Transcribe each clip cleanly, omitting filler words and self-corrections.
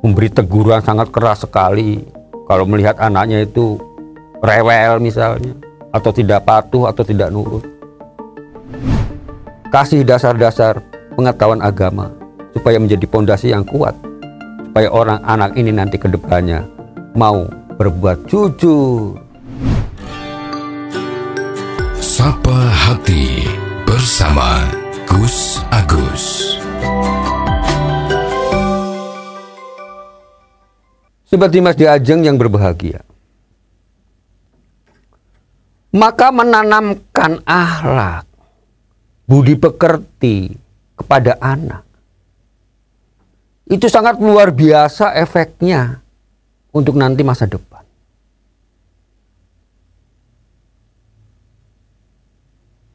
memberi teguran sangat keras sekali kalau melihat anaknya itu rewel misalnya, atau tidak patuh atau tidak nurut. Kasih dasar-dasar pengetahuan agama supaya menjadi pondasi yang kuat, supaya orang anak ini nanti ke depannya mau berbuat jujur. Sapa Hati bersama Gus Agus. Sobat Dimas Diajeng yang berbahagia, maka menanamkan akhlak, budi pekerti kepada anak itu sangat luar biasa efeknya untuk nanti masa depan.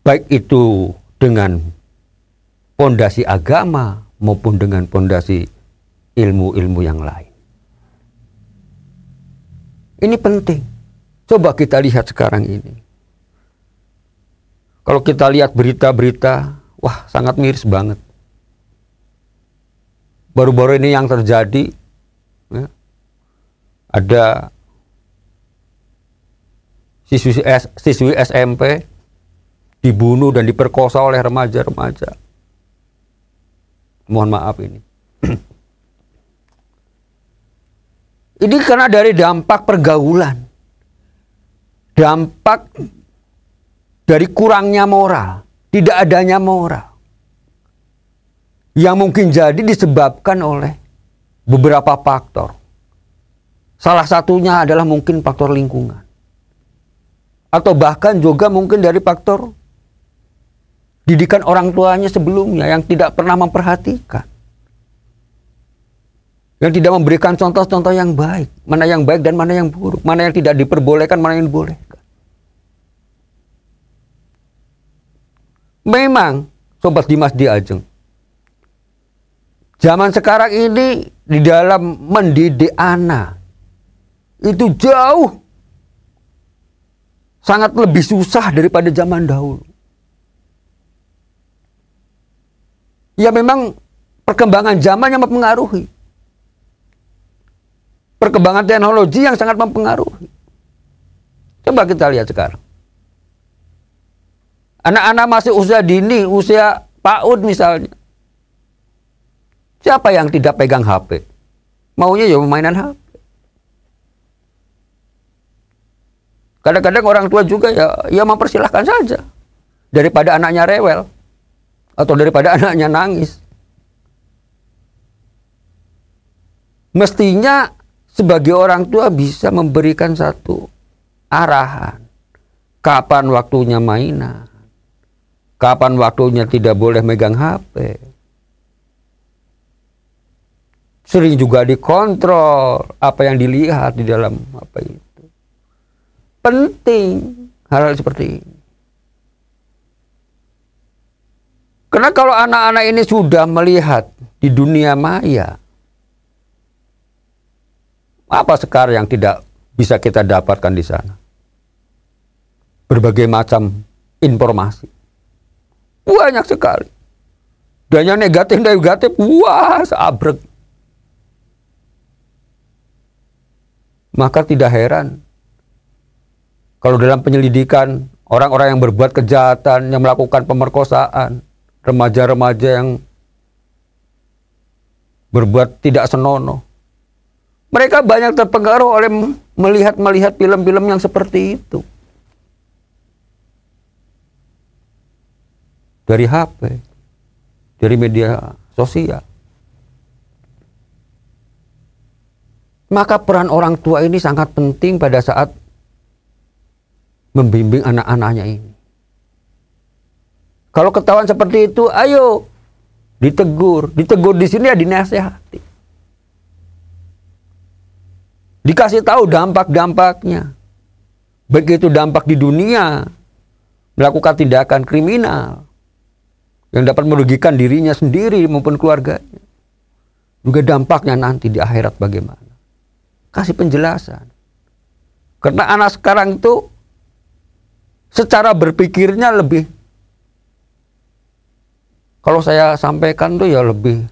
Baik itu dengan pondasi agama maupun dengan pondasi ilmu-ilmu yang lain. Ini penting. Coba kita lihat sekarang ini. Kalau kita lihat berita-berita, wah sangat miris banget. Baru-baru ini yang terjadi, ya, ada siswi SMP dibunuh dan diperkosa oleh remaja-remaja. Mohon maaf ini. Ini karena dari dampak pergaulan. Dampak dari kurangnya moral, tidak adanya moral. Yang mungkin jadi disebabkan oleh beberapa faktor. Salah satunya adalah mungkin faktor lingkungan. Atau bahkan juga mungkin dari faktor didikan orang tuanya sebelumnya yang tidak pernah memperhatikan. Yang tidak memberikan contoh-contoh yang baik. Mana yang baik dan mana yang buruk. Mana yang tidak diperbolehkan, mana yang dibolehkan. Memang, Sobat Dimas Diajeng, zaman sekarang ini di dalam mendidik anak itu jauh sangat lebih susah daripada zaman dahulu. Ya memang perkembangan zaman yang mempengaruhi. Perkembangan teknologi yang sangat mempengaruhi. Coba kita lihat sekarang. Anak-anak masih usia dini, usia PAUD misalnya. Siapa yang tidak pegang HP? Maunya ya mainan HP. Kadang-kadang orang tua juga ya mempersilahkan saja. Daripada anaknya rewel. Atau daripada anaknya nangis. Mestinya sebagai orang tua bisa memberikan satu arahan. Kapan waktunya mainan. Kapan waktunya tidak boleh megang HP. Sering juga dikontrol apa yang dilihat di dalam apa itu. Penting hal-hal seperti ini. Karena kalau anak-anak ini sudah melihat di dunia maya, apa sekarang yang tidak bisa kita dapatkan di sana? Berbagai macam informasi. Banyak sekali. Dan yang negatif-negatif, wah, seabrek. Maka tidak heran kalau dalam penyelidikan orang-orang yang berbuat kejahatan, yang melakukan pemerkosaan, remaja-remaja yang berbuat tidak senonoh, mereka banyak terpengaruh oleh melihat film-film yang seperti itu. Dari HP, dari media sosial. Maka peran orang tua ini sangat penting pada saat membimbing anak-anaknya ini. Kalau ketahuan seperti itu, ayo ditegur. Ditegur di sini ya dinasehati. Dikasih tahu dampak-dampaknya. Baik itu dampak di dunia, melakukan tindakan kriminal yang dapat merugikan dirinya sendiri maupun keluarganya. Juga dampaknya nanti di akhirat bagaimana. Kasih penjelasan. Karena anak sekarang itu secara berpikirnya lebih, kalau saya sampaikan tuh ya lebih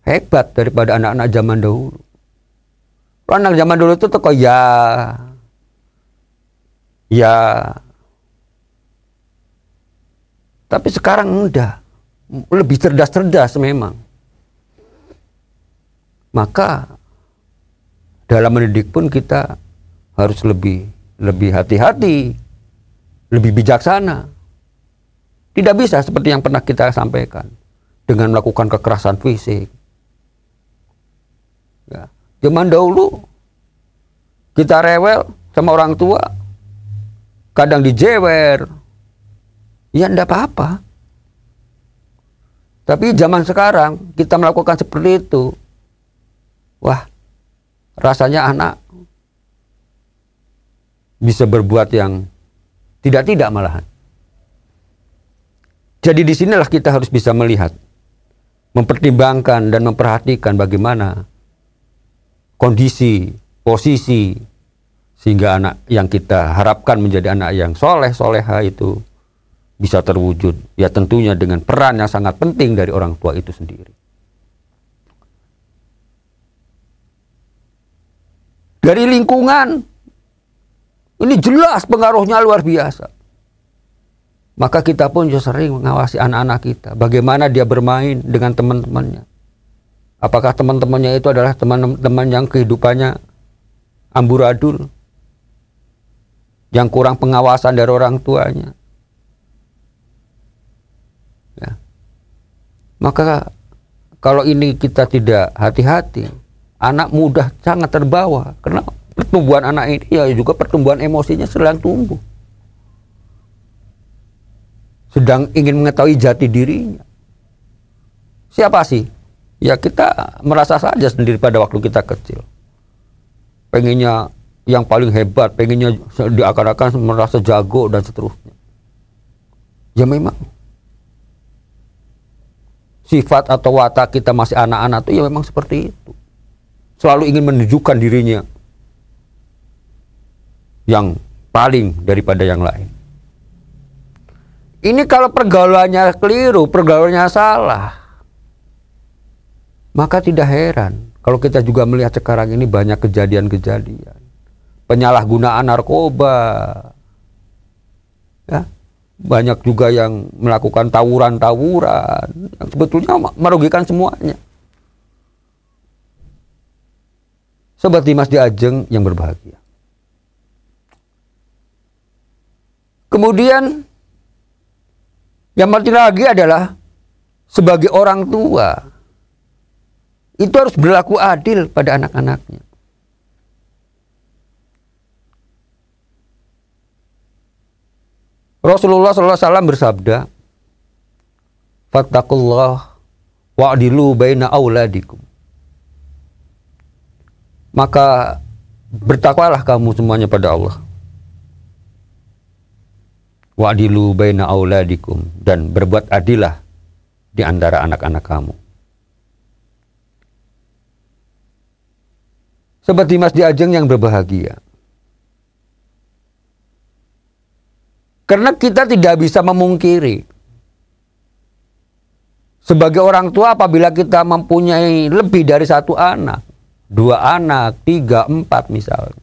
hebat daripada anak-anak zaman dahulu. Anak zaman dulu itu kok ya, tapi sekarang enggak, lebih cerdas-cerdas memang. Maka dalam mendidik pun kita harus lebih hati-hati, lebih bijaksana. Tidak bisa seperti yang pernah kita sampaikan dengan melakukan kekerasan fisik. Ya, zaman dahulu kita rewel sama orang tua, kadang dijewer, ya enggak apa-apa. Tapi zaman sekarang kita melakukan seperti itu, wah, rasanya anak bisa berbuat yang tidak malahan. Jadi disinilah kita harus bisa melihat, mempertimbangkan dan memperhatikan bagaimana kondisi, posisi, sehingga anak yang kita harapkan menjadi anak yang soleh-soleha itu bisa terwujud. Ya tentunya dengan peran yang sangat penting dari orang tua itu sendiri. Dari lingkungan, ini jelas pengaruhnya luar biasa. Maka kita pun juga sering mengawasi anak-anak kita. Bagaimana dia bermain dengan teman-temannya. Apakah teman-temannya itu adalah teman-teman yang kehidupannya amburadul, yang kurang pengawasan dari orang tuanya. Ya. Maka kalau ini kita tidak hati-hati, anak mudah sangat terbawa. Karena pertumbuhan anak ini ya juga pertumbuhan emosinya sedang tumbuh. Sedang ingin mengetahui jati dirinya. Siapa sih? Ya kita merasa saja sendiri pada waktu kita kecil. Pengennya yang paling hebat, pengennya diakan-akan merasa jago dan seterusnya. Ya memang. Sifat atau watak kita masih anak-anak itu ya memang seperti itu. Selalu ingin menunjukkan dirinya yang paling daripada yang lain. Ini kalau pergaulannya keliru, pergaulannya salah, maka tidak heran kalau kita juga melihat sekarang ini banyak kejadian-kejadian penyalahgunaan narkoba, ya, banyak juga yang melakukan tawuran-tawuran yang sebetulnya merugikan semuanya. Sobat Dimas di Ajeng yang berbahagia. Kemudian yang penting lagi adalah sebagai orang tua itu harus berlaku adil pada anak-anaknya. Rasulullah SAW bersabda, "Fattaqullah wa'dilu baina auladikum." Maka bertakwalah kamu semuanya pada Allah. Wa'dilu baina auladikum, dan berbuat adilah di antara anak-anak kamu. Sobat Dimas di Ajeng yang berbahagia. Karena kita tidak bisa memungkiri sebagai orang tua apabila kita mempunyai lebih dari satu anak, 2 anak, 3, 4 misalnya.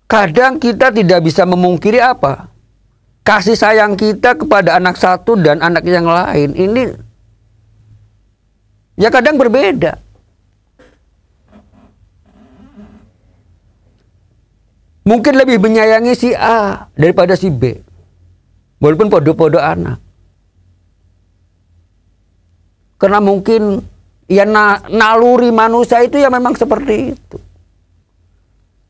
Kadang kita tidak bisa memungkiri apa? Kasih sayang kita kepada anak satu dan anak yang lain ini ya kadang berbeda. Mungkin lebih menyayangi si A daripada si B. Walaupun podo-podo anak. Karena mungkin ya naluri manusia itu ya memang seperti itu.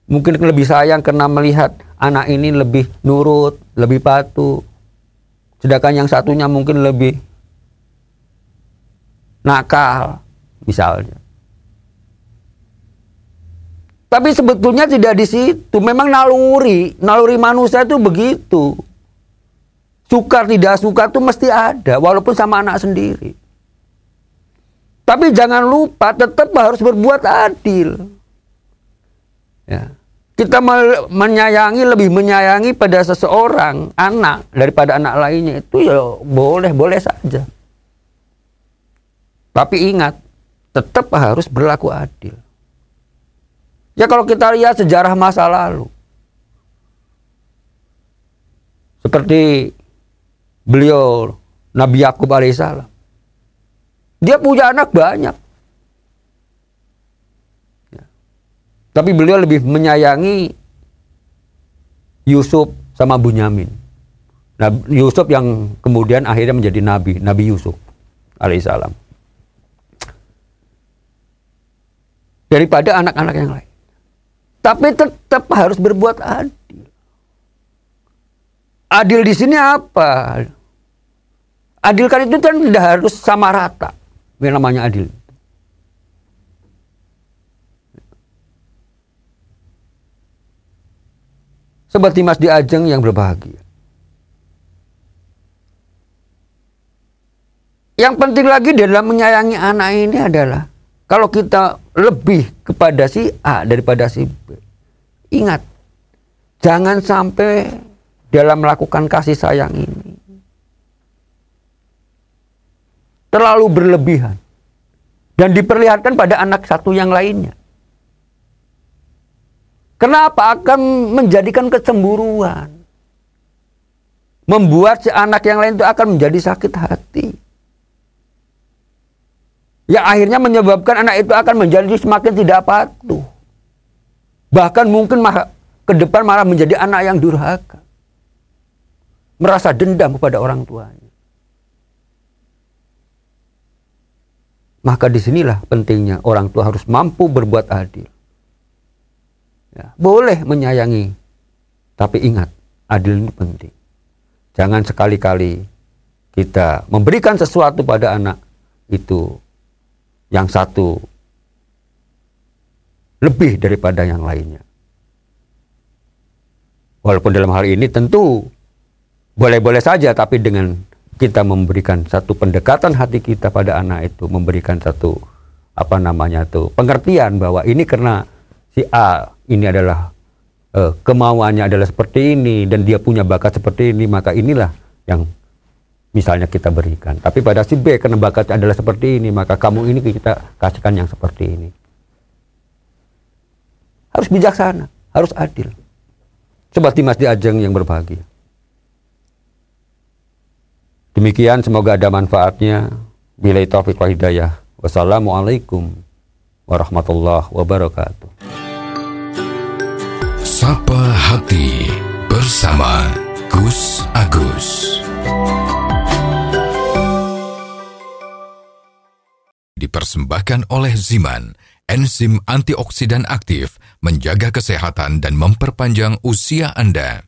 Mungkin lebih sayang karena melihat anak ini lebih nurut, lebih patuh. Sedangkan yang satunya mungkin lebih nakal, misalnya. Tapi sebetulnya tidak di situ. Memang naluri manusia itu begitu. Suka tidak suka itu mesti ada, walaupun sama anak sendiri. Tapi jangan lupa tetap harus berbuat adil. Ya. Kita lebih menyayangi pada seseorang anak daripada anak lainnya itu ya boleh saja. Tapi ingat, tetap harus berlaku adil. Ya kalau kita lihat sejarah masa lalu, seperti beliau Nabi Yakub alaihissalam, dia punya anak banyak. Ya. Tapi beliau lebih menyayangi Yusuf sama Bunyamin. Nah, Yusuf yang kemudian akhirnya menjadi Nabi Yusuf alaihissalam. Daripada anak-anak yang lain. Tapi tetap harus berbuat adil. Adil di sini apa? Adil kan itu kan tidak harus sama rata. Yang namanya adil. Sobat Dimas di Ajeng yang berbahagia. Yang penting lagi dalam menyayangi anak ini adalah kalau kita lebih kepada si A daripada si B. Ingat, jangan sampai dalam melakukan kasih sayang ini terlalu berlebihan dan diperlihatkan pada anak satu yang lainnya. Kenapa? Akan menjadikan kecemburuan. Membuat si anak yang lain itu akan menjadi sakit hati. Yang akhirnya menyebabkan anak itu akan menjadi semakin tidak patuh. Bahkan mungkin ke depan malah menjadi anak yang durhaka. Merasa dendam kepada orang tuanya. Maka disinilah pentingnya orang tua harus mampu berbuat adil. Ya, boleh menyayangi, tapi ingat, adil itu penting. Jangan sekali-kali kita memberikan sesuatu pada anak itu yang satu lebih daripada yang lainnya. Walaupun dalam hal ini tentu boleh-boleh saja, tapi dengan kita memberikan satu pendekatan hati kita pada anak itu, memberikan satu pengertian bahwa ini karena si A ini adalah kemauannya adalah seperti ini dan dia punya bakat seperti ini, maka inilah yang misalnya kita berikan. Tapi pada si B karena bakatnya adalah seperti ini, maka kamu ini kita kasihkan yang seperti ini. Harus bijaksana, harus adil. Sobat Dimas di Ajeng yang berbahagia. Demikian, semoga ada manfaatnya. Billahi taufiq wal hidayah. Wassalamualaikum warahmatullahi wabarakatuh. Sapa Hati bersama Gus Agus. Dipersembahkan oleh Ziman, enzim antioksidan aktif, menjaga kesehatan dan memperpanjang usia Anda.